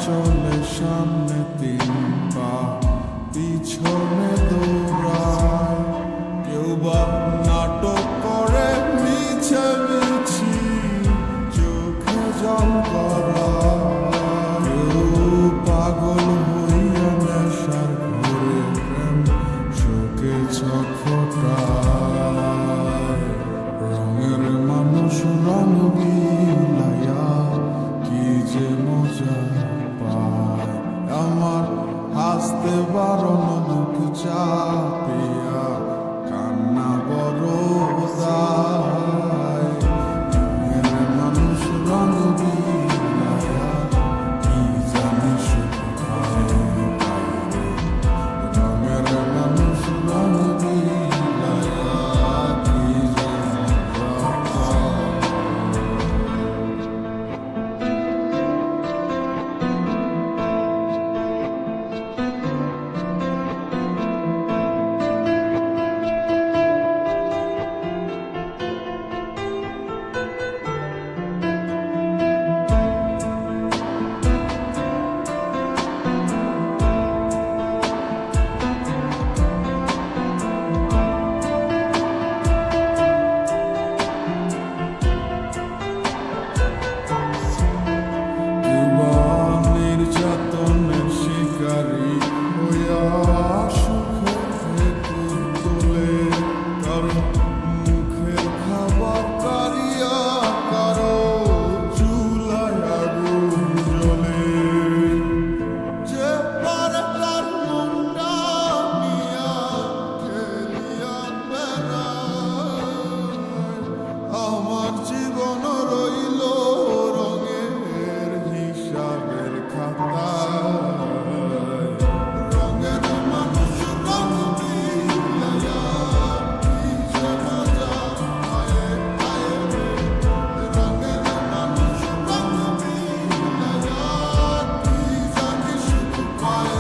চলে সামনে 3 পা পিছনে দৌড়ায়, কেউ বা নাটক করে মিছামিছি চোখে জল করায়, কেউ পাগল হইয়া নেশার ঘরে প্রেম শোকে ছটফটায়। রঙের মানুষ রং বিলাইয়া কি যে মজা পায়, আমার হাসতে বারণ দুঃখ চাপিয়া কান্না বড় দায়। রঙের মানুষ রং বিলাইয়া কি জানি সুখ পায়, রঙের মানুষ রং বিলাইয়া কি জানি মজা পায়। নির্যাতনের শিকারী হইয়া সুখে তোলে, কারো মুখের খাবার কারিয়া কারো চুলায় আগুন জ্বলে। যে পারে তার মনটা নিয়া খেলিয়া বেড়ায়, আমার জীবন রইল রঙের হিসাবের খাতায়। রঙের মানুষ রং বিলাইয়া কি যে মজা পায়, রঙের মানুষ রং বিলাইয়া কি জানি সুখ পায়।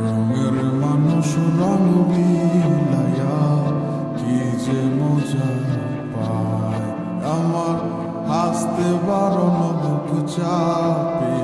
রঙের মানুষ রং বিলাইয়া কি যে মজা পায়, আমার হাসতে বারণ বুক চাপে